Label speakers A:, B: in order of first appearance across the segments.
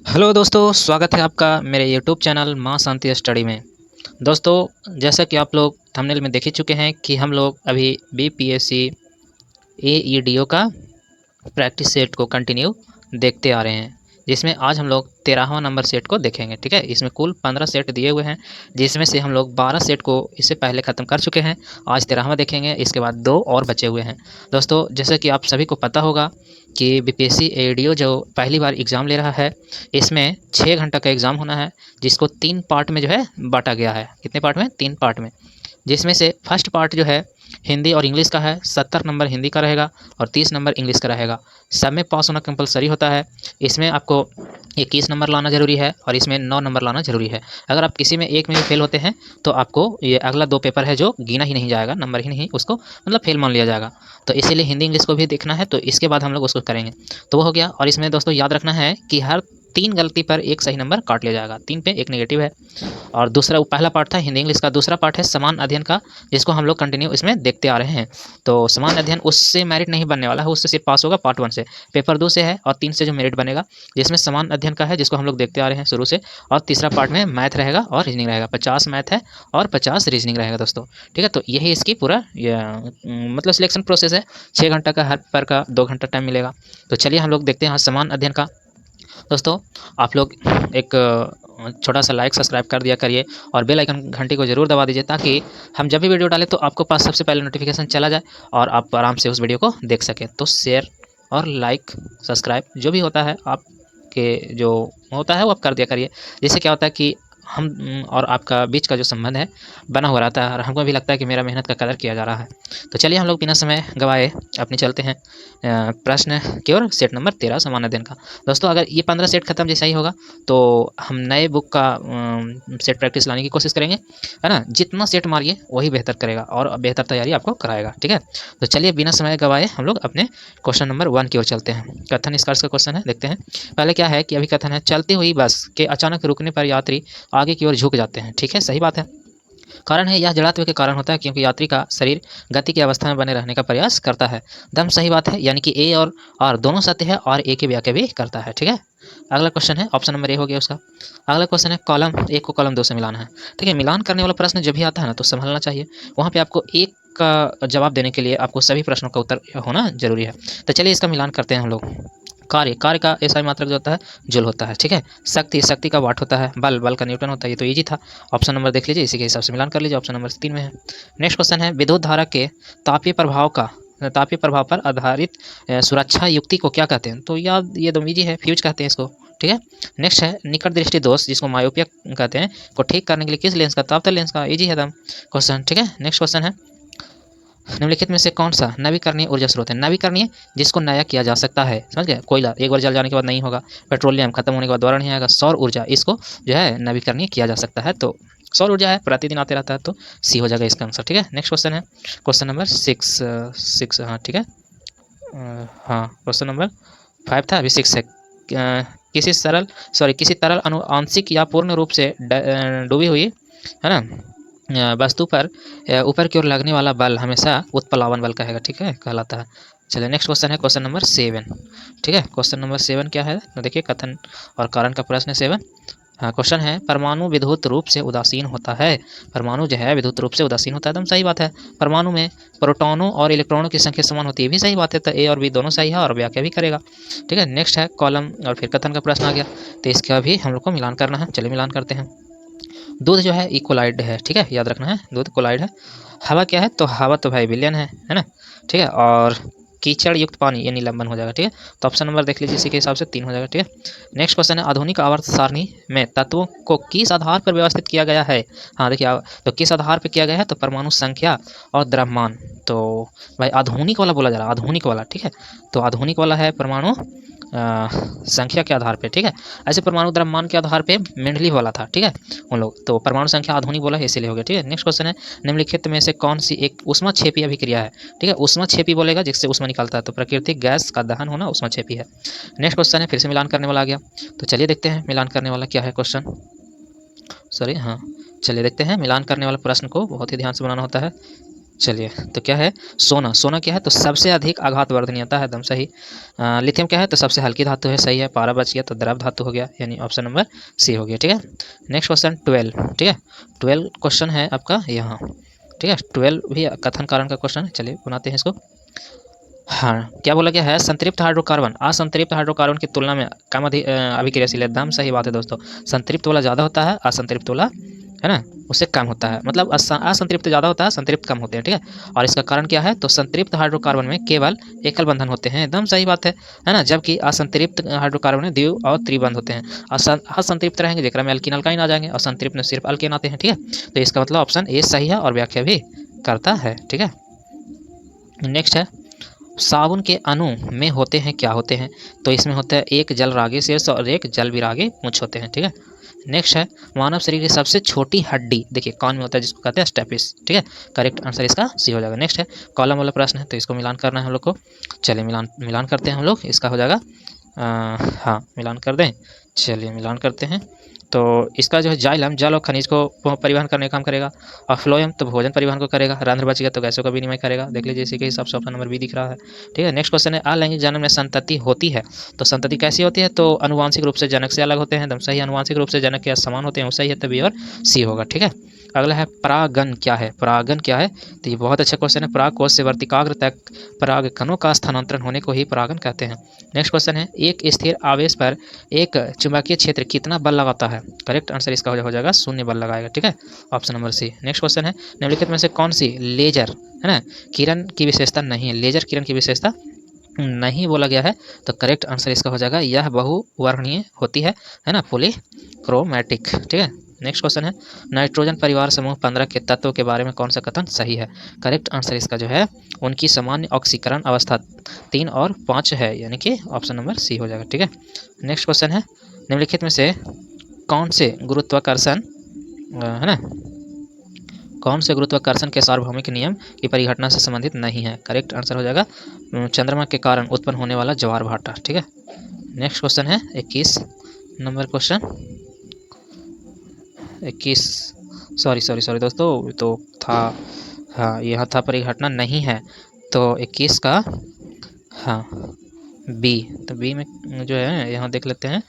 A: Hello दोस्तों, स्वागत है आपका मेरे यूट्यूब चैनल माँ शांति स्टडी में। दोस्तों, जैसा कि आप लोग थंबनेल में देख ही चुके हैं कि हम लोग अभी बीपीएससी एईडीओ का प्रैक्टिस सेट को कंटिन्यू देखते आ रहे हैं, जिसमें आज हम लोग 13वां नंबर सेट को देखेंगे। ठीक है, इसमें कुल 15 सेट दिए हुए हैं, जिसमें से हम लोग 12 सेट को इससे पहले ख़त्म कर चुके हैं। आज 13वां देखेंगे, इसके बाद 2 और बचे हुए हैं। दोस्तों, जैसे कि आप सभी को पता होगा कि बीपीएससी एईडीओ जो पहली बार एग्ज़ाम ले रहा है, इसमें 6 घंटा का एग्ज़ाम होना है, जिसको 3 पार्ट में जो है बाँटा गया है। कितने पार्ट में? 3 पार्ट में, जिसमें से फर्स्ट पार्ट जो है हिंदी और इंग्लिश का है। 70 नंबर हिंदी का रहेगा और 30 नंबर इंग्लिश का रहेगा। सब में पास होना कंपलसरी होता है। इसमें आपको 21 नंबर लाना ज़रूरी है और इसमें 9 नंबर लाना ज़रूरी है। अगर आप किसी में एक में भी फेल होते हैं तो आपको ये अगला 2 पेपर है जो गिना ही नहीं जाएगा, नंबर ही नहीं, उसको मतलब फेल मान लिया जाएगा। तो इसीलिए हिंदी इंग्लिश को भी देखना है, तो इसके बाद हम लोग उसको करेंगे। तो वो हो गया। और इसमें दोस्तों याद रखना है कि हर 3 गलती पर 1 सही नंबर काट लिया जाएगा। 3 पे 1 नेगेटिव है। और दूसरा, वो पहला पार्ट था हिंदी इंग्लिश का। दूसरा पार्ट है समान अध्ययन का, जिसको हम लोग कंटिन्यू इसमें देखते आ रहे हैं। तो समान अध्ययन उससे मेरिट नहीं बनने वाला है, उससे सिर्फ पास होगा पार्ट 1 से। पेपर 2 से है और 3 से जो मेरिट बनेगा, जिसमें समान अध्ययन का है, जिसको हम लोग देखते आ रहे हैं शुरू से। और तीसरा पार्ट में मैथ रहेगा और रीजनिंग रहेगा। 50 मैथ है और 50 रीजनिंग रहेगा दोस्तों। ठीक है, तो यही इसकी पूरा मतलब सिलेक्शन प्रोसेस है। 6 घंटा का हर पेपर का 2 घंटा टाइम मिलेगा। तो चलिए हम लोग देखते हैं समान अध्ययन का। दोस्तों, आप लोग एक छोटा सा लाइक सब्सक्राइब कर दिया करिए और बेल आइकन घंटी को ज़रूर दबा दीजिए, ताकि हम जब भी वीडियो डालें तो आपको पास सबसे पहले नोटिफिकेशन चला जाए और आप आराम से उस वीडियो को देख सकें। तो शेयर और लाइक सब्सक्राइब जो भी होता है आपके जो होता है वो आप कर दिया करिए। जिससे क्या होता है कि हम और आपका बीच का जो संबंध है बना हुआ रहता है और हमको भी लगता है कि मेरा मेहनत का कदर किया जा रहा है। तो चलिए हम लोग बिना समय गवाए अपने चलते हैं प्रश्न की ओर, सेट नंबर 13 समान अध्ययन का। दोस्तों, अगर ये 15 सेट खत्म जैसा ही होगा तो हम नए बुक का सेट प्रैक्टिस लाने की कोशिश करेंगे, है ना। जितना सेट मारिए वही बेहतर करेगा और बेहतर तैयारी आपको कराएगा। ठीक है, तो चलिए बिना समय गवाए हम लोग अपने क्वेश्चन नंबर 1 की ओर चलते हैं। कथन निष्कर्ष का क्वेश्चन है, देखते हैं। पहले क्या है कि अभी कथन है, चलती हुई बस के अचानक रुकने पर यात्री आगे की ओर झुक जाते हैं। ठीक है, सही बात है। कारण है, यह जड़त्व के कारण होता है, क्योंकि यात्री का शरीर गति की अवस्था में बने रहने का प्रयास करता है। दम सही बात है, यानी कि ए और आर दोनों सत्य है और ए की व्याख्या भी करता है। ठीक है, अगला क्वेश्चन है, ऑप्शन नंबर ए हो गया उसका। अगला क्वेश्चन है, कॉलम 1 को कॉलम 2 से मिलाना है। ठीक है, मिलान करने वाला प्रश्न जब भी आता है ना तो संभलना चाहिए। वहाँ पे आपको एक का जवाब देने के लिए आपको सभी प्रश्नों का उत्तर होना जरूरी है। तो चलिए इसका मिलान करते हैं हम लोग। कार्य, कार्य का एसआई मात्रक जो होता है जूल होता है। ठीक है, शक्ति, शक्ति का वाट होता है। बल, बल का न्यूटन होता है। ये तो इजी था। ऑप्शन नंबर देख लीजिए, इसी के हिसाब से मिलान कर लीजिए। ऑप्शन नंबर 3 में है। नेक्स्ट क्वेश्चन है, विद्युत धारा के तापीय प्रभाव पर आधारित सुरक्षा युक्ति को क्या कहते हैं? तो याद ये दम इजी है, फ्यूज कहते हैं इसको। ठीक है, नेक्स्ट है, निकट दृष्टि दोष जिसको मायोपिया कहते हैं को ठीक करने के लिए किस लेंस का, तापतल लेंस का। इजी है दम क्वेश्चन। ठीक है, नेक्स्ट क्वेश्चन है, निम्नलिखित में से कौन सा नवीकरणीय ऊर्जा स्रोत है? नवीकरणीय जिसको नया किया जा सकता है, समझ गए। कोयला एक बार जल जाने के बाद नहीं होगा। पेट्रोलियम खत्म होने के बाद दोबारा नहीं आएगा। सौर ऊर्जा, इसको जो है नवीकरणीय किया जा सकता है। तो सौर ऊर्जा है, प्रतिदिन आते रहता है, तो सी हो जाएगा इसका आंसर। ठीक है, नेक्स्ट क्वेश्चन है, क्वेश्चन नंबर 6। हाँ ठीक है, हाँ क्वेश्चन नंबर 5 था, अभी 6 है। किसी तरल आंशिक या पूर्ण रूप से डूबी हुई, है ना, वस्तु पर ऊपर की ओर लगने वाला बल हमेशा उत्प्लावन बल कहेगा। ठीक है, कहलाता है। चलिए नेक्स्ट क्वेश्चन है, क्वेश्चन नंबर 7। ठीक है, क्वेश्चन नंबर 7 क्या है, तो देखिए, कथन और कारण का प्रश्न है 7। हाँ, क्वेश्चन है, परमाणु विद्युत रूप से उदासीन होता है। परमाणु जो है विद्युत रूप से उदासीन होता है, एकदम सही बात है। परमाणु में प्रोटॉनों और इलेक्ट्रॉनों की संख्या समान होती है, भी सही बात है। तो ए और बी दोनों सही है और व्याख्या भी करेगा। ठीक है, नेक्स्ट है, कॉलम और फिर कथन का प्रश्न आ गया, तो इसका भी हम लोग को मिलान करना है। चलिए मिलान करते हैं। दूध जो है इक्वलाइड है। ठीक है, याद रखना है, दूध कोलाइड है। हवा क्या है, तो हवा तो भाई विलयन है ना। ठीक है, और कीचड़ युक्त पानी ये निलंबन हो जाएगा। ठीक है, तो ऑप्शन नंबर देख लीजिए, इसी के हिसाब से 3 हो जाएगा। ठीक है, नेक्स्ट क्वेश्चन है, आधुनिक आवर्त सारणी में तत्वों को किस आधार पर व्यवस्थित किया गया है? हाँ देखिए, तो किस आधार पर किया गया है, तो परमाणु संख्या और द्रव्यमान। तो भाई आधुनिक वाला बोला जा रहा है, आधुनिक वाला। ठीक है, तो आधुनिक वाला है परमाणु संख्या के आधार पे। ठीक है, ऐसे परमाणु द्रव्यमान के आधार पे मेंडलीव वाला था। ठीक है, उन लोग तो परमाणु संख्या आधुनिक बोला है, इसीलिए हो गया। ठीक है, नेक्स्ट क्वेश्चन है, निम्नलिखित में से कौन सी एक ऊष्माक्षेपी अभिक्रिया है? ठीक है, ऊष्माक्षेपी बोलेगा जिससे ऊष्मा निकलता है, तो प्राकृतिक गैस का दहन होना ऊष्माक्षेपी है। नेक्स्ट क्वेश्चन है, फिर से मिलान करने वाला आ गया, तो चलिए देखते हैं मिलान करने वाला क्या है क्वेश्चन। सॉरी, हाँ चलिए देखते हैं मिलान करने वाला प्रश्न को बहुत ही ध्यान से बनाना होता है। चलिए, तो क्या है, सोना। सोना क्या है, तो सबसे अधिक आघात वर्धनीयता है, एकदम सही। लिथियम क्या है, तो सबसे हल्की धातु है, सही है। पारा बच गया तो द्रव धातु हो गया, यानी ऑप्शन नंबर सी हो गया। ठीक है, नेक्स्ट क्वेश्चन 12। ठीक है, 12 क्वेश्चन है आपका यहाँ। ठीक है, 12 भी कथन कारण का क्वेश्चन है। चलिए बनाते हैं इसको। हाँ, क्या बोला गया है, संतृप्त हाइड्रोकार्बन असंतृप्त हाइड्रोकार्बन की तुलना में कम अभिक्रियाशील है। एकदम सही बात है दोस्तों, संतृप्त वाला ज़्यादा होता है, असंतृप्त वाला है ना उससे कम होता है। मतलब असंतृप्त ज़्यादा होता है, संतृप्त कम होते हैं। ठीक है, और इसका कारण क्या है, तो संतृप्त हाइड्रोकार्बन में केवल एकल बंधन होते हैं। एकदम सही बात है ना। जबकि असंतृप्त हाइड्रोकार्बन में द्वि और त्रिबंध होते हैं। असंतृप्त रहेंगे जेकरा में अल्कीन अल्काइन आ जाएंगे, और संतृप्त में सिर्फ अल्केन आते हैं। ठीक है, तो इसका मतलब ऑप्शन ए सही है और व्याख्या भी करता है। ठीक है, नेक्स्ट है, साबुन के अणु में होते हैं, क्या होते हैं, तो इसमें होता है एक जल रागी शीर्ष और एक जल विरागी मुछ होते हैं। ठीक है, नेक्स्ट है, मानव शरीर की सबसे छोटी हड्डी देखिए कौन में होता है, जिसको कहते हैं स्टेपिस। ठीक है, करेक्ट आंसर इसका सी हो जाएगा। नेक्स्ट है, कॉलम वाला प्रश्न है, तो इसको मिलान करना है हम लोग को। चलिए मिलान करते हैं हम लोग, इसका हो जाएगा हाँ मिलान कर दें। चलिए मिलान करते हैं। तो इसका जो है जाइलम जल और खनिज को परिवहन करने का काम करेगा, और फ्लोएम तो भोजन परिवहन को करेगा, रंध्र बच गया तो गैसों का विनिमय करेगा। देख लीजिए इसी के हिसाब से ऑप्शन नंबर बी दिख रहा है। ठीक है, नेक्स्ट क्वेश्चन है, अलैंगिक जन्म में संतति होती है, तो संतति कैसी होती है, तो अनुवांशिक रूप से जनक से अलग होते हैं। एकदम सही, अनुवांशिक रूप से जनक के समान होते हैं, वो सही है, तो बी और सी होगा। ठीक है, अगला है, परागन क्या है। परागन क्या है, तो ये बहुत अच्छा क्वेश्चन है। पराग कोश से वर्तिकाग्र तक पराग कणों का स्थानांतरण होने को ही परागन कहते हैं। नेक्स्ट क्वेश्चन है, एक स्थिर आवेश पर एक चुंबकीय क्षेत्र कितना बल लगाता है, करेक्ट आंसर इसका हो जाएगा 0 बल लगाएगा। ठीक है, option number C. Next question है, निम्नलिखित में से कौन सी लेजर है ना किरण की विशेषता नहीं है, लेजर किरण की विशेषता नहीं बोला गया है, तो करेक्ट आंसर इसका हो जाएगा यह बहुवर्णीय होती है ना, पॉलीक्रोमैटिक। ठीक है, नेक्स्ट क्वेश्चन है, नाइट्रोजन परिवार समूह 15 के तत्वों के बारे में कौन सा कथन सही है, करेक्ट आंसर इसका जो है उनकी सामान्य ऑक्सीकरण अवस्था 3 और 5 है, यानी कि ऑप्शन नंबर सी हो जाएगा। ठीक है, नेक्स्ट क्वेश्चन है, निम्नलिखित में से कौन से गुरुत्वाकर्षण है ना कौन से गुरुत्वाकर्षण के सार्वभौमिक नियम की परिघटना से संबंधित नहीं है, करेक्ट आंसर हो जाएगा चंद्रमा के कारण उत्पन्न होने वाला ज्वार भाटा। ठीक है, नेक्स्ट क्वेश्चन है 21 नंबर क्वेश्चन, 21 सॉरी दोस्तों, तो था हाँ यहाँ था परिघटना नहीं है, तो 21 का हाँ बी, तो बी में जो है यहाँ देख लेते हैं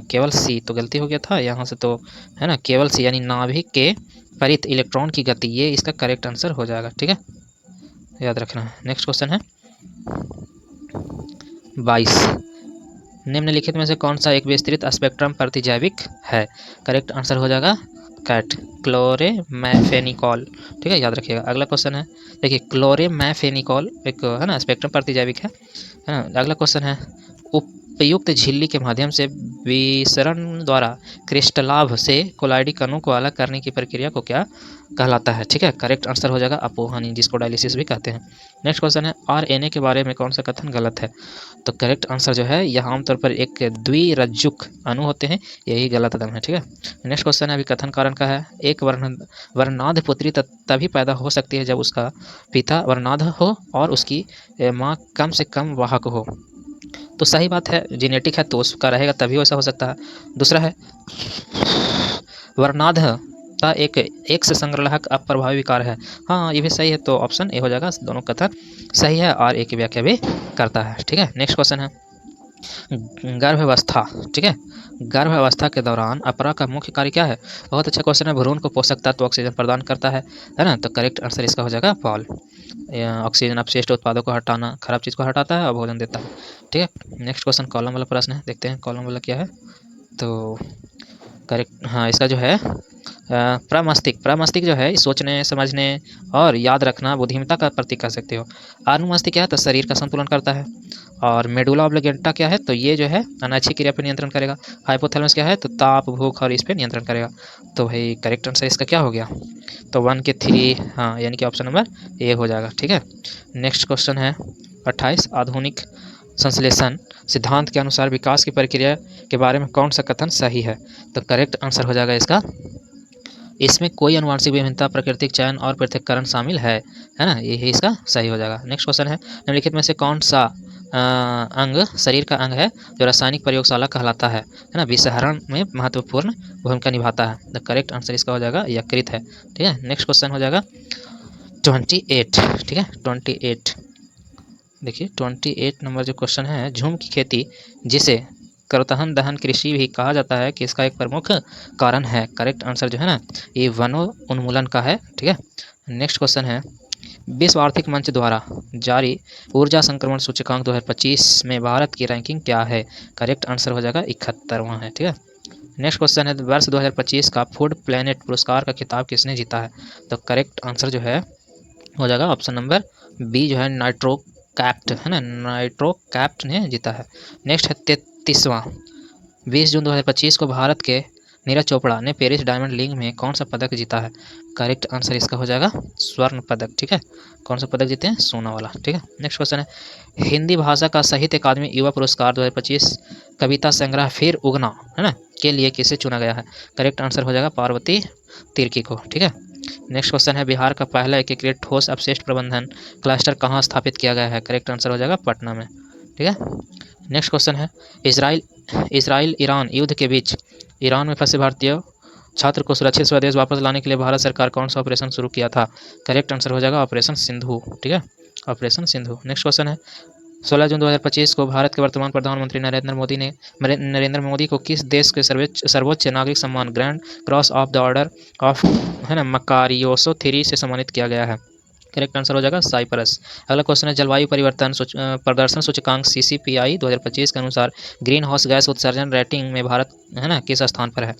A: केवल सी, तो गलती हो गया था यहाँ से, तो है ना केवल सी यानी नाभिक के परित इलेक्ट्रॉन की गति, ये इसका करेक्ट आंसर हो जाएगा। ठीक है, याद रखना है। नेक्स्ट क्वेश्चन है 22, निम्नलिखित में से कौन सा एक विस्तृत स्पेक्ट्रम प्रतिजैविक है, करेक्ट आंसर हो जाएगा कैट क्लोरेमैफेनिकॉल। ठीक है, याद रखिएगा। अगला क्वेश्चन है, देखिए क्लोरेमैफेनिकॉल एक है ना स्पेक्ट्रम प्रतिजैविक है ना। अगला क्वेश्चन है, उपयुक्त झिल्ली के माध्यम से विसरण द्वारा क्रिस्टलाभ से कोलाइडी कणों को अलग करने की प्रक्रिया को क्या कहलाता है। ठीक है, करेक्ट आंसर हो जाएगा अपोहनी, जिसको डायलिसिस भी कहते हैं। नेक्स्ट क्वेश्चन है, आरएनए के बारे में कौन सा कथन गलत है, तो करेक्ट आंसर जो है यहाँ आमतौर पर एक द्विरज्जुक अणु होते हैं, यही गलत कदम है। ठीक है, नेक्स्ट क्वेश्चन है अभी कथन कारण का है, एक वर्णाध पुत्री तभी पैदा हो सकती है जब उसका पिता वर्णाध हो और उसकी माँ कम से कम वाहक हो, तो सही बात है, जेनेटिक है तो उसका रहेगा तभी वैसा हो सकता है। दूसरा है, वर्णाध का एक से संग्रहक अप्रभावी विकार है, हाँ ये भी सही है, तो ऑप्शन ए हो जाएगा, दोनों कथन सही है और ए की व्याख्या भी करता है। ठीक है, नेक्स्ट क्वेश्चन है, गर्भावस्था। ठीक है, गर्भावस्था के दौरान अपरा का मुख्य कार्य क्या है, बहुत अच्छा क्वेश्चन है, भ्रूण को पोषक तत्व ऑक्सीजन प्रदान करता है ना, तो करेक्ट आंसर इसका हो जाएगा पॉल, ऑक्सीजन अपशिष्ट उत्पादों को हटाना, खराब चीज़ को हटाता है और भोजन देता है। ठीक है, नेक्स्ट क्वेश्चन कॉलम वाला प्रश्न है, देखते हैं कॉलम वाला क्या है, तो करेक्ट हाँ इसका जो है प्रमस्तिष्क जो है सोचने समझने और याद रखना बुद्धिमत्ता का प्रतीक कह सकते हो। अनुमस्तिष्क क्या है, तो शरीर का संतुलन करता है। और मेडुला ऑब्लिगेंटा क्या है, तो ये जो है अनैच्छिक क्रिया पर नियंत्रण करेगा। हाइपोथैलेमस क्या है, तो ताप भूख और इस पर नियंत्रण करेगा। तो भाई करेक्ट आंसर इसका क्या हो गया, तो 1 के 3 हाँ यानी कि ऑप्शन नंबर ए हो जाएगा। ठीक है, नेक्स्ट क्वेश्चन है 28, आधुनिक संश्लेषण सिद्धांत के अनुसार विकास की प्रक्रिया के बारे में कौन सा कथन सही है, तो करेक्ट आंसर हो जाएगा इसका, इसमें कोई अनुवांशिक विभिन्नता, प्राकृतिक चयन और पृथक्करण शामिल है ना, यही इसका सही हो जाएगा। नेक्स्ट क्वेश्चन है, निम्नलिखित में से कौन सा अंग शरीर का अंग है जो रासायनिक प्रयोगशाला कहलाता है ना, विषहरण में महत्वपूर्ण भूमिका निभाता है, द करेक्ट आंसर इसका हो जाएगा यकृत है। ठीक है, नेक्स्ट क्वेश्चन हो जाएगा 28, ठीक है 28। देखिए 28 नंबर जो क्वेश्चन है, झूम की खेती जिसे करतहन दहन कृषि भी कहा जाता है कि इसका एक प्रमुख कारण है। करेक्ट आंसर जो है ना ये वनो उन्मूलन का है, ठीक है। नेक्स्ट क्वेश्चन है, विश्व आर्थिक मंच द्वारा जारी ऊर्जा संक्रमण सूचकांक 2025 में भारत की रैंकिंग क्या है। करेक्ट आंसर हो जाएगा 71वां है, ठीक है। नेक्स्ट क्वेश्चन है, वर्ष 2025 का फूड प्लेनेट पुरस्कार का खिताब किसने जीता है। तो करेक्ट आंसर जो है हो जाएगा ऑप्शन नंबर बी जो है नाइट्रो कैप्ट है ना, नाइट्रो कैप्ट ने जीता है। नेक्स्ट है 33वां, 20 जून 2025 को भारत के नीरज चोपड़ा ने पेरिस डायमंड लीग में कौन सा पदक जीता है। करेक्ट आंसर इसका हो जाएगा स्वर्ण पदक, ठीक है। कौन सा पदक जीते हैं, सोना वाला, ठीक है। नेक्स्ट क्वेश्चन है, हिंदी भाषा का साहित्य अकादमी युवा पुरस्कार 2025 कविता संग्रह फिर उगना है ना के लिए किसे चुना गया है। करेक्ट आंसर हो जाएगा पार्वती तिर्की को, ठीक है। नेक्स्ट क्वेश्चन है, बिहार का पहला एकीकृत ठोस अपशिष्ट प्रबंधन क्लस्टर कहाँ स्थापित किया गया है। करेक्ट आंसर हो जाएगा पटना में, ठीक है। नेक्स्ट क्वेश्चन है, इसराइल ईरान युद्ध के बीच ईरान में फंसे भारतीय छात्र को सुरक्षित स्वदेश वापस लाने के लिए भारत सरकार कौन सा ऑपरेशन शुरू किया था। करेक्ट आंसर हो जाएगा ऑपरेशन सिंधु, ठीक है, ऑपरेशन सिंधु। नेक्स्ट क्वेश्चन है, 16 जून 2025 को भारत के वर्तमान प्रधानमंत्री नरेंद्र मोदी को किस देश के सर्वोच्च नागरिक सम्मान grand cross of the order of है ना मकारियोसो 3 से सम्मानित किया गया है। करेक्ट आंसर हो जाएगा साइप्रस। अगला क्वेश्चन है, जलवायु परिवर्तन प्रदर्शन सूचकांक CCPI 2025 के अनुसार ग्रीन हाउस गैस उत्सर्जन रेटिंग में भारत है ना किस स्थान पर है।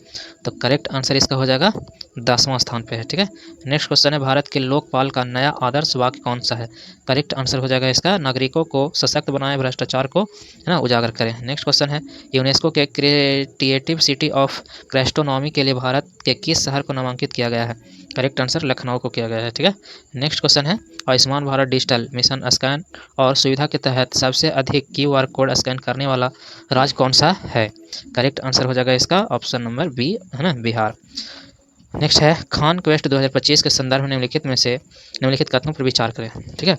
A: तो करेक्ट आंसर इसका हो जाएगा 10वां स्थान पे है, ठीक है। नेक्स्ट क्वेश्चन है, भारत के लोकपाल का नया आदर्श वाक्य कौन सा है। करेक्ट आंसर हो जाएगा इसका नागरिकों को सशक्त बनाए, भ्रष्टाचार को है ना उजागर करें। नेक्स्ट क्वेश्चन है, यूनेस्को के क्रिएटिव सिटी ऑफ गैस्ट्रोनॉमी के लिए भारत के किस शहर को नामांकित किया गया है। करेक्ट आंसर लखनऊ को किया गया है, ठीक है। नेक्स्ट क्वेश्चन है, Ayushman Bharat digital mission scan और सुविधा के तहत सबसे अधिक QR कोड स्कैन करने वाला राज्य कौन सा है। करेक्ट आंसर हो जाएगा इसका ऑप्शन नंबर बी है ना बिहार। नेक्स्ट है, खान क्वेस्ट 2025 के संदर्भ में निम्नलिखित कथनों पर विचार करें, ठीक है।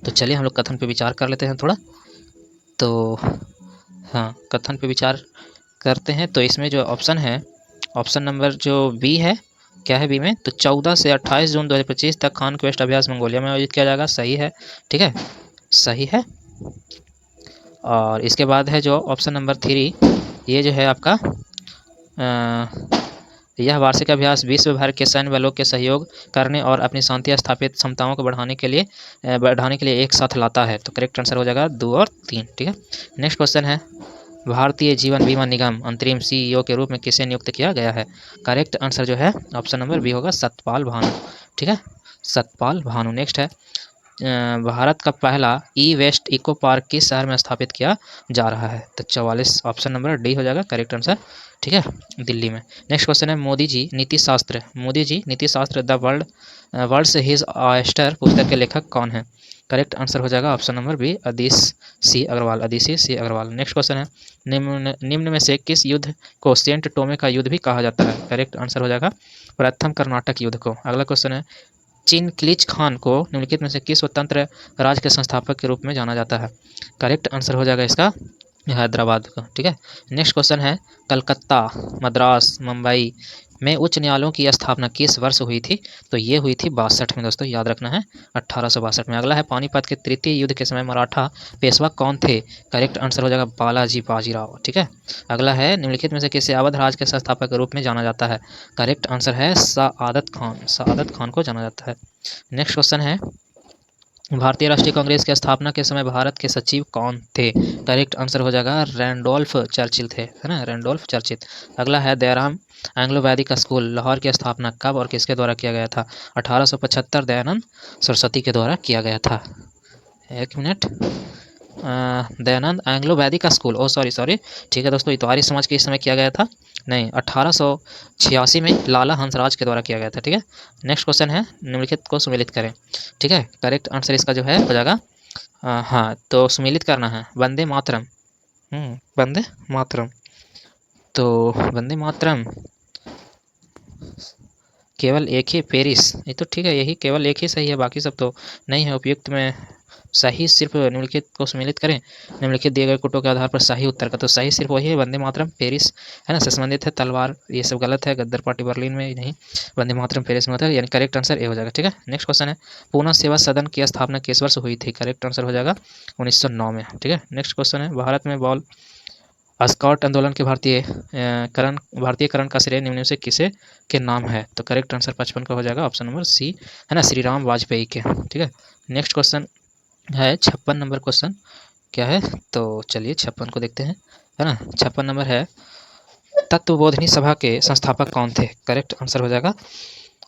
A: तो चलिए हम लोग कथन पे विचार कर लेते हैं थोड़ा। तो हाँ, कथन पे विचार करते हैं। तो इसमें जो ऑप्शन है, ऑप्शन नंबर जो बी है, क्या है बी में, तो 14 से 28 जून 2025 तक खान क्वेस्ट अभ्यास मंगोलिया में आयोजित किया जाएगा। सही है, ठीक है, सही है। और इसके बाद है जो ऑप्शन नंबर 3, ये जो है आपका यह वार्षिक अभ्यास विश्व भर के सैन्य बलों के सहयोग करने और अपनी शांति स्थापित क्षमताओं को बढ़ाने के लिए एक साथ लाता है। तो करेक्ट आंसर हो जाएगा 2 और 3, ठीक है। नेक्स्ट क्वेश्चन है, भारतीय जीवन बीमा निगम अंतरिम CEO के रूप में किसे नियुक्त किया गया है। करेक्ट आंसर जो है ऑप्शन नंबर बी होगा सतपाल भानु, ठीक है, सतपाल भानु। नेक्स्ट है, भारत का पहला वेस्ट इको पार्क किस शहर में स्थापित किया जा रहा है। तो 44 ऑप्शन नंबर डी हो जाएगा करेक्ट आंसर, ठीक है, दिल्ली में। नेक्स्ट क्वेश्चन है, मोदी जी नीति शास्त्र द वर्ल्ड्स हिज ऑयस्टर पुस्तक के लेखक कौन है। करेक्ट आंसर हो जाएगा ऑप्शन नंबर बी अदिति सी अग्रवाल। नेक्स्ट क्वेश्चन है, निम्न में से किस युद्ध को सेंट टोमे का युद्ध भी कहा जाता है। करेक्ट आंसर हो जाएगा प्रथम कर्नाटक युद्ध को। अगला क्वेश्चन है, चिनक्लिच खान को निम्नलिखित में से किस स्वतंत्र राज्य के संस्थापक के रूप में जाना जाता है। करेक्ट आंसर हो जाएगा इसका हैदराबाद का, ठीक है। नेक्स्ट क्वेश्चन है, कलकत्ता, मद्रास, मुंबई में उच्च न्यायालयों की स्थापना किस वर्ष हुई थी। तो ये हुई थी 62 में, दोस्तों याद रखना है 1862 में। अगला है, पानीपत के तृतीय युद्ध के समय मराठा पेशवा कौन थे। करेक्ट आंसर हो जाएगा बालाजी बाजीराव, ठीक है। अगला है, निम्नलिखित में से किसे अवध राज के संस्थापक के रूप में जाना जाता है। करेक्ट आंसर है सआदत खान को जाना जाता है। नेक्स्ट क्वेश्चन है, भारतीय राष्ट्रीय कांग्रेस की स्थापना के समय भारत के सचिव कौन थे। करेक्ट आंसर हो जाएगा रैंडोल्फ चर्चिल थे, है ना, रैंडोल्फ चर्चिल। अगला है, दयाराम एंग्लो वैदिक स्कूल लाहौर की स्थापना कब और किसके द्वारा किया गया था। 1875 दयानंद सरस्वती के द्वारा किया गया था। एक मिनट, दयानंद एंग्लो वैदिक स्कूल, सॉरी, ठीक है दोस्तों, इतवारी समाज के इस समय किया गया था, नहीं 1886 में लाला हंसराज के द्वारा किया गया था, ठीक है। नेक्स्ट क्वेश्चन है, निम्नलिखित को सुमेलित करें, ठीक है। करेक्ट आंसर इसका जो है हो जाएगा हाँ, तो सुमेलित करना है, वंदे मातरम, वंदे मातरम। तो वंदे मातरम केवल एक ही पेरिस, ये तो ठीक है, यही केवल एक ही सही है, बाकी सब तो नहीं है। उपयुक्त में सही सिर्फ निम्नलिखित को सम्मिलित करें, निम्नलिखित दिए गए कोटों के आधार पर सही उत्तर का, तो सही सिर्फ वही है वंदे मातरम पेरिस है ना, से संबंधित है। तलवार ये सब गलत है, गद्दार पार्टी बर्लिन में नहीं, वंदे मातरम पेरिस में होता है, यानी करेक्ट आंसर ए हो जाएगा। ठीक है, नेक्स्ट क्वेश्चन है पूना सेवा सदन की स्थापना किस वर्ष हुई थी? करेक्ट आंसर हो जाएगा 1909 में। ठीक है, नेक्स्ट क्वेश्चन है भारत में बॉल स्काउट आंदोलन के भारतीयकरण का श्रेय निम्न में से किसे के नाम है? तो करेक्ट आंसर 55 का हो जाएगा ऑप्शन नंबर सी है ना, श्री राम वाजपेयी के। ठीक है, नेक्स्ट क्वेश्चन है 56 नंबर क्वेश्चन क्या है, तो चलिए 56 को देखते हैं है ना। 56 नंबर है तत्वबोधिनी सभा के संस्थापक कौन थे? करेक्ट आंसर हो जाएगा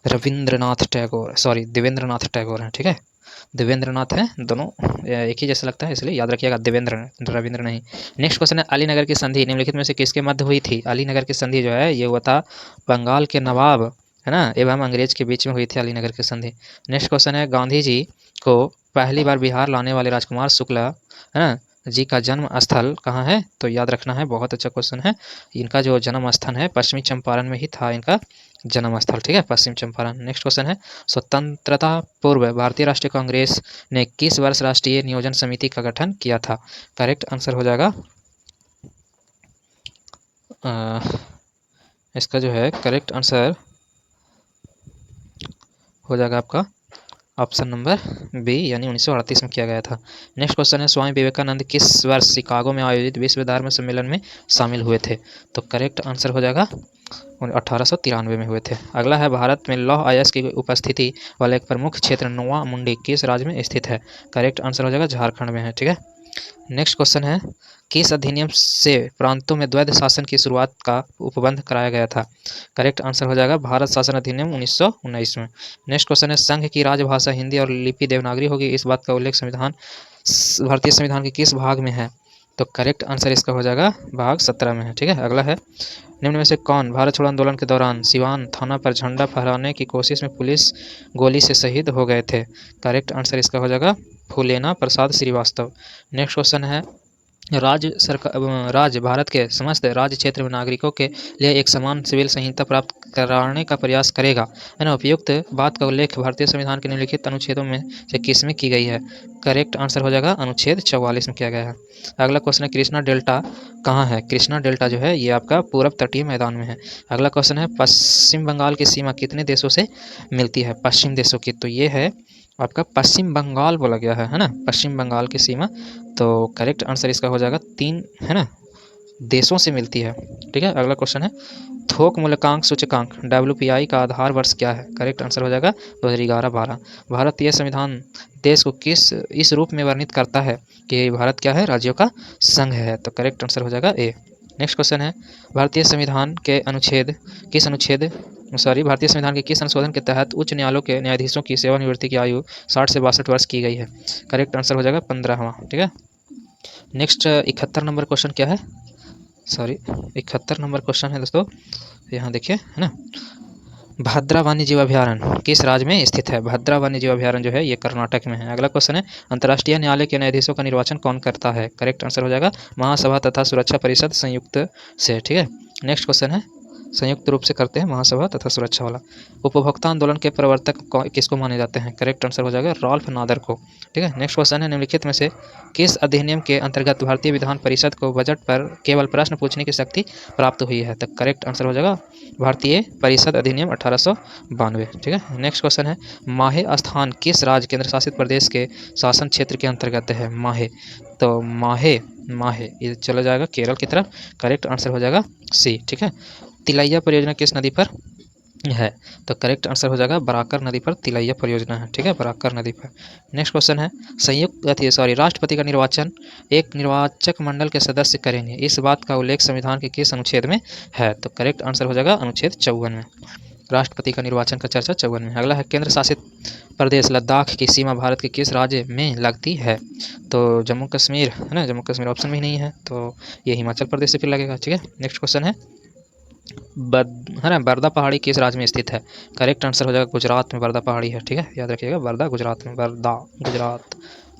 A: रविंद्रनाथ टैगोर, सॉरी देवेंद्रनाथ टैगोर हैं। ठीक है, देवेंद्रनाथ है, दोनों एक ही जैसा लगता है इसलिए याद रखिएगा, देवेंद्र रविंद्र नहीं। नेक्स्ट क्वेश्चन है अलीनगर की संधि निम्नलिखित में से किसके मध्य हुई थी? अलीनगर की संधि जो है ये हुआ था बंगाल के नवाब है ना एवं अंग्रेज के बीच में हुई थी अलीनगर की संधि। नेक्स्ट क्वेश्चन है गांधी जी को पहली बार बिहार लाने वाले राजकुमार शुक्ला है ना जी का जन्म स्थल कहाँ है? तो याद रखना है, बहुत अच्छा क्वेश्चन है। इनका जो जन्म स्थान है पश्चिमी चंपारण में ही था इनका जन्म स्थल। ठीक है, पश्चिम चंपारण। नेक्स्ट क्वेश्चन है स्वतंत्रता पूर्व भारतीय राष्ट्रीय कांग्रेस ने किस वर्ष राष्ट्रीय नियोजन समिति का गठन किया था? करेक्ट आंसर हो जाएगा इसका जो है करेक्ट आंसर हो जाएगा आपका ऑप्शन नंबर बी यानी 1938 में किया गया था। नेक्स्ट क्वेश्चन है स्वामी विवेकानंद किस वर्ष शिकागो में आयोजित विश्व धर्म सम्मेलन में शामिल हुए थे? तो करेक्ट आंसर हो जाएगा 1893 में हुए थे। अगला है भारत में लौह अयस्क की उपस्थिति वाला एक प्रमुख क्षेत्र नोआ मुंडी किस राज्य में स्थित है? करेक्ट आंसर हो जाएगा झारखंड में है। ठीक है, नेक्स्ट क्वेश्चन है किस अधिनियम से प्रांतों में द्वैध शासन की शुरुआत का उपबंध कराया गया था? करेक्ट आंसर हो जाएगा भारत शासन अधिनियम 1919 में। नेक्स्ट क्वेश्चन है संघ की राजभाषा हिंदी और लिपि देवनागरी होगी, इस बात का उल्लेख भारतीय संविधान के किस भाग में है? तो करेक्ट आंसर इसका हो जाएगा भाग 17 में है। ठीक है, अगला है निम्न में से कौन भारत छोड़ो आंदोलन के दौरान सिवान थाना पर झंडा फहराने की कोशिश में पुलिस गोली से शहीद हो गए थे? करेक्ट आंसर इसका हो जाएगा फूलेना प्रसाद श्रीवास्तव। नेक्स्ट क्वेश्चन है राज्य भारत के समस्त राज्य क्षेत्र में नागरिकों के लिए एक समान सिविल संहिता प्राप्त कराने का प्रयास करेगा है ना, उपयुक्त बात का उल्लेख भारतीय संविधान के निम्नलिखित अनुच्छेदों में से किसमें की गई है? करेक्ट आंसर हो जाएगा अनुच्छेद 44 में किया गया है। अगला क्वेश्चन है कृष्णा डेल्टा कहाँ है? कृष्णा डेल्टा जो है ये आपका पूर्व तटीय मैदान में है। अगला क्वेश्चन है पश्चिम बंगाल की सीमा कितने देशों से मिलती है? पश्चिम देशों की, तो ये है आपका पश्चिम बंगाल बोला गया है ना, पश्चिम बंगाल की सीमा। तो करेक्ट आंसर इसका हो जाएगा 3 है ना देशों से मिलती है। ठीक है, अगला क्वेश्चन है थोक मूल्यांक सूचकांक WPI का आधार वर्ष क्या है? करेक्ट आंसर हो जाएगा 2011-12। भारतीय संविधान देश को इस रूप में वर्णित करता है कि भारत क्या है? राज्यों का संघ है। तो करेक्ट आंसर हो जाएगा ए। नेक्स्ट क्वेश्चन है भारतीय संविधान के भारतीय संविधान के किस संशोधन के तहत उच्च न्यायालयों के न्यायाधीशों की सेवानिवृत्ति की आयु 60 से 62 वर्ष की गई है? करेक्ट आंसर हो जाएगा 15वां। ठीक है, नेक्स्ट 71 नंबर क्वेश्चन क्या है? 71 नंबर क्वेश्चन है दोस्तों, यहाँ देखिए है ना भद्रा वन्य जीव अभ्यारण्य किस राज्य में स्थित है? भद्रा वन्य जीव अभ्यारण्य जो है ये कर्नाटक में है। अगला क्वेश्चन है अंतर्राष्ट्रीय न्यायालय के न्यायाधीशों का निर्वाचन कौन करता है? करेक्ट आंसर हो जाएगा महासभा तथा सुरक्षा परिषद संयुक्त से। ठीक है, नेक्स्ट क्वेश्चन है संयुक्त रूप से करते हैं महासभा तथा सुरक्षा वाला। उपभोक्ता आंदोलन के प्रवर्तक किसको माने जाते हैं? करेक्ट आंसर हो जाएगा राल्फ नादर को। ठीक है, नेक्स्ट क्वेश्चन है निम्नलिखित में से किस अधिनियम के अंतर्गत भारतीय विधान परिषद को बजट पर केवल प्रश्न पूछने की शक्ति प्राप्त हुई है? तो करेक्ट आंसर हो जाएगा भारतीय परिषद अधिनियम 1892। ठीक है, नेक्स्ट क्वेश्चन है माहे स्थान किस राज्य केंद्र शासित प्रदेश के शासन क्षेत्र के अंतर्गत है? माहे, तो माहे ये चला जाएगा केरल की तरफ। करेक्ट आंसर हो जाएगा सी। ठीक है, तिलैया परियोजना किस नदी पर है? तो करेक्ट आंसर हो जाएगा बराकर नदी पर तिलैया परियोजना है। ठीक है, बराकर नदी पर। नेक्स्ट क्वेश्चन है राष्ट्रपति का निर्वाचन एक निर्वाचक मंडल के सदस्य करेंगे, इस बात का उल्लेख संविधान के किस अनुच्छेद में है? तो करेक्ट आंसर हो जाएगा अनुच्छेद 54 में। राष्ट्रपति का निर्वाचन का चर्चा 54 में। अगला है केंद्र शासित प्रदेश लद्दाख की सीमा भारत के किस राज्य में लगती है? तो जम्मू कश्मीर है ना, जम्मू कश्मीर ऑप्शन में ही नहीं है, तो ये हिमाचल प्रदेश से फिर लगेगा। ठीक है, नेक्स्ट क्वेश्चन है बरदा पहाड़ी किस राज्य में स्थित है? करेक्ट आंसर हो जाएगा गुजरात में बरदा पहाड़ी है। ठीक है, याद रखिएगा बरदा गुजरात में, बरदा गुजरात।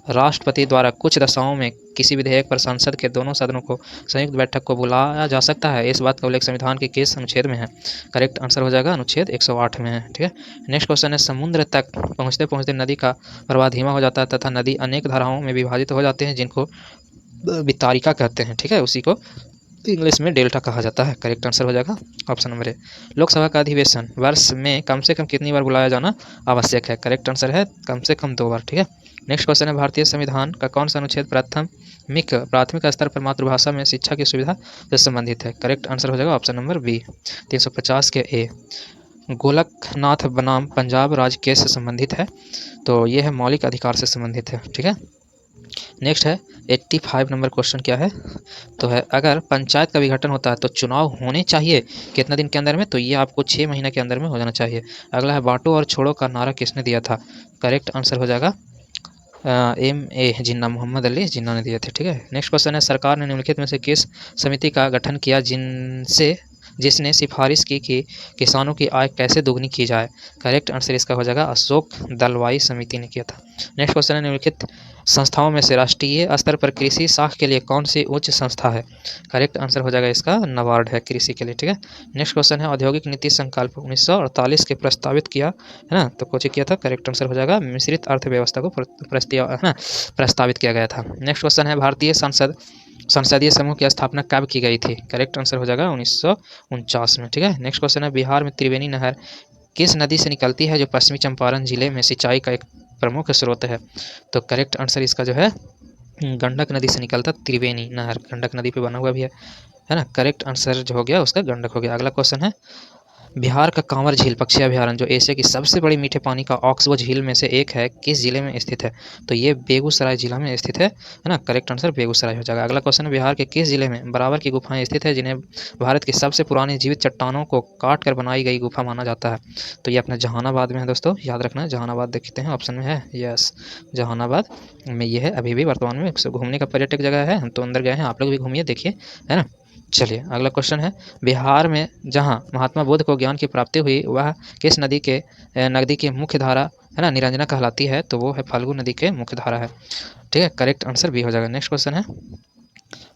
A: राष्ट्रपति द्वारा कुछ दशाओं में किसी विधेयक पर संसद के दोनों सदनों को संयुक्त बैठक को बुलाया जा सकता है। इस बात का उल्लेख संविधान के किस अनुच्छेद में है? करेक्ट आंसर हो जाएगा अनुच्छेद 108 में है। ठीक है, नेक्स्ट क्वेश्चन है, समुद्र तक पहुँचते पहुँचते नदी का प्रवाह धीमा हो जाता है तथा नदी अनेक धाराओं में विभाजित हो जाते हैं जिनको वितारिका कहते हैं। ठीक है, उसी को इंग्लिश में डेल्टा कहा जाता है। करेक्ट आंसर हो जाएगा ऑप्शन नंबर ए। लोकसभा का अधिवेशन वर्ष में कम से कम कितनी बार बुलाया जाना आवश्यक है? करेक्ट आंसर है कम से कम 2 बार। ठीक है, नेक्स्ट क्वेश्चन है, भारतीय संविधान का कौन सा अनुच्छेद प्राथमिक स्तर पर मातृभाषा में शिक्षा की सुविधा से संबंधित है? करेक्ट आंसर हो जाएगा ऑप्शन नंबर बी 350 के ए। गोलकनाथ बनाम पंजाब राज्य केस से संबंधित है? तो ये है मौलिक अधिकार से संबंधित है। ठीक है, नेक्स्ट है 85 नंबर क्वेश्चन क्या है? तो है, अगर पंचायत का विघटन होता है तो चुनाव होने चाहिए कितना दिन के अंदर में? तो ये आपको 6 महीने के अंदर में हो जाना चाहिए। अगला है, बांटो और छोड़ो का नारा किसने दिया था? करेक्ट आंसर हो जाएगा MA जिन्ना, मोहम्मद अली जिन्ना ने दिए थे। ठीक है, नेक्स्ट क्वेश्चन है, सरकार ने निम्नलिखित में से किस समिति का गठन किया जिसने सिफारिश की कि किसानों की आय कैसे दोगुनी की जाए? करेक्ट आंसर इसका हो जाएगा अशोक दलवाई समिति ने किया था। नेक्स्ट क्वेश्चन है, निम्नलिखित संस्थाओं में से राष्ट्रीय स्तर पर कृषि साख के लिए कौन सी उच्च संस्था है? करेक्ट आंसर हो जाएगा इसका नाबार्ड है कृषि के लिए। ठीक है, नेक्स्ट क्वेश्चन है, औद्योगिक नीति संकल्प 1948 के प्रस्तावित किया है ना, तो कौन किया था? करेक्ट आंसर हो जाएगा मिश्रित अर्थव्यवस्था को प्रस्तावित किया गया था। नेक्स्ट क्वेश्चन है, भारतीय संसदीय समूह की स्थापना कब की गई थी? करेक्ट आंसर हो जाएगा 1949 में। ठीक है, नेक्स्ट क्वेश्चन है, बिहार में त्रिवेणी नहर किस नदी से निकलती है जो पश्चिमी चंपारण जिले में सिंचाई का एक प्रमुख स्रोत है? तो करेक्ट आंसर इसका जो है गंडक नदी से निकलता त्रिवेणी नहर, गंडक नदी पे बना हुआ भी है ना। करेक्ट आंसर जो हो गया उसका गंडक हो गया। अगला क्वेश्चन है, बिहार का कांवर झील पक्षी अभयारण्य जो एशिया की सबसे बड़ी मीठे पानी का ऑक्सबो झील में से एक है, किस जिले में स्थित है? तो ये बेगूसराय जिला में स्थित है ना। करेक्ट आंसर बेगूसराय हो जाएगा। अगला क्वेश्चन है, बिहार के किस जिले में बराबर की गुफाएं स्थित है जिन्हें भारत की सबसे पुरानी जीवित चट्टानों को काट कर बनाई गई गुफा माना जाता है? तो ये अपना जहानाबाद में है दोस्तों, याद रखना है जहानाबाद देखते हैं ऑप्शन में है। यस, जहानाबाद में ये है, अभी भी वर्तमान में घूमने का पर्यटक जगह है, हम तो अंदर गए हैं, आप लोग भी घूमिए देखिए, है ना। चलिए अगला क्वेश्चन है, बिहार में जहां महात्मा बुद्ध को ज्ञान की प्राप्ति हुई वह किस नदी की मुख्य धारा है ना निरंजना कहलाती है? तो वो है फाल्गु नदी के मुख्य धारा है। ठीक है, करेक्ट आंसर बी हो जाएगा। नेक्स्ट क्वेश्चन है,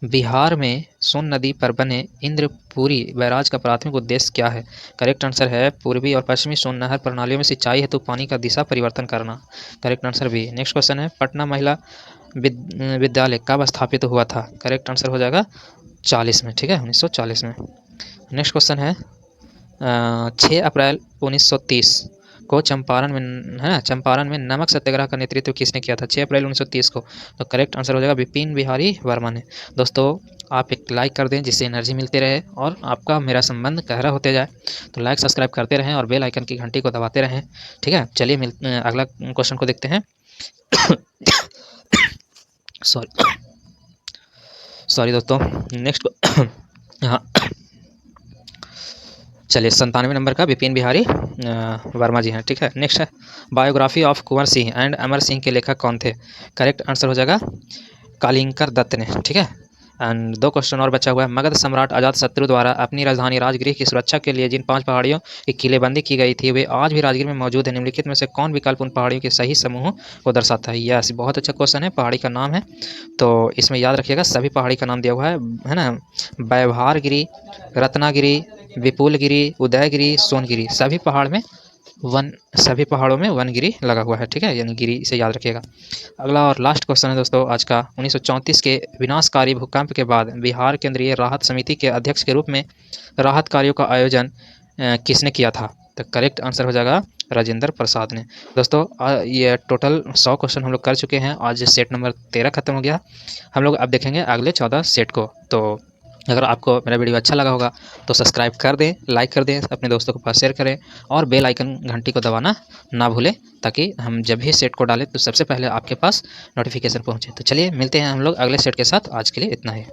A: बिहार में सोन नदी पर बने इंद्रपुरी बैराज का प्राथमिक उद्देश्य क्या है? करेक्ट आंसर है पूर्वी और पश्चिमी सोन नहर प्रणालियों में सिंचाई हेतु पानी का दिशा परिवर्तन करना। Correct answer B. Next question है, पटना महिला विद्यालय कब स्थापित हुआ था? करेक्ट आंसर हो जाएगा 40 में। ठीक है, 1940 में। नेक्स्ट क्वेश्चन है, 6 अप्रैल 1930 को चंपारण में नमक सत्याग्रह का नेतृत्व किसने किया था? 6 अप्रैल 1930 को। तो करेक्ट आंसर हो जाएगा विपिन बिहारी वर्मा ने। दोस्तों आप एक लाइक कर दें जिससे एनर्जी मिलती रहे और आपका मेरा संबंध गहरा होते जाए, तो लाइक सब्सक्राइब करते रहें और बेल आइकन की घंटी को दबाते रहें। ठीक है, चलिए अगला क्वेश्चन को देखते हैं। सॉरी दोस्तों, नेक्स्ट हाँ चलिए 97 नंबर का विपिन बिहारी वर्मा जी हैं। ठीक है, नेक्स्ट है, biography of Kunwar Singh and Amar Singh के लेखक कौन थे? करेक्ट आंसर हो जाएगा कालिंकर दत्त ने। ठीक है, एंड 2 क्वेश्चन और बचा हुआ है, मगध सम्राट अजातशत्रु द्वारा अपनी राजधानी राजगृह की सुरक्षा के लिए जिन 5 पहाड़ियों की किलेबंदी की गई थी वे आज भी राजगृह में मौजूद है, निम्नलिखित में से कौन विकल्प उन पहाड़ियों के सही समूह को दर्शाता है? यस, बहुत अच्छा क्वेश्चन है, पहाड़ी का नाम है, तो इसमें याद रखिएगा सभी पहाड़ी का नाम दिया हुआ है ना। व्यवहारगिरी, रत्नागिरी, विपुलगिरी, उदयगिरी, सोनगिरी, सभी पहाड़ों में वनगिरी लगा हुआ है। ठीक है, यानी गिरी से याद रखिएगा। अगला और लास्ट क्वेश्चन है दोस्तों आज का, 1934 के विनाशकारी भूकंप के बाद बिहार केंद्रीय राहत समिति के अध्यक्ष के रूप में राहत कार्यों का आयोजन किसने किया था? तो करेक्ट आंसर हो जाएगा राजेंद्र प्रसाद ने। दोस्तों ये टोटल 100 क्वेश्चन हम लोग कर चुके हैं, आज सेट नंबर 13 खत्म हो गया। हम लोग अब देखेंगे अगले 14 सेट को। तो अगर आपको मेरा वीडियो अच्छा लगा होगा तो सब्सक्राइब कर दें, लाइक कर दें, अपने दोस्तों के पास शेयर करें और बेल आइकन घंटी को दबाना ना भूलें, ताकि हम जब भी सेट को डालें तो सबसे पहले आपके पास नोटिफिकेशन पहुंचे। तो चलिए मिलते हैं हम लोग अगले सेट के साथ, आज के लिए इतना ही।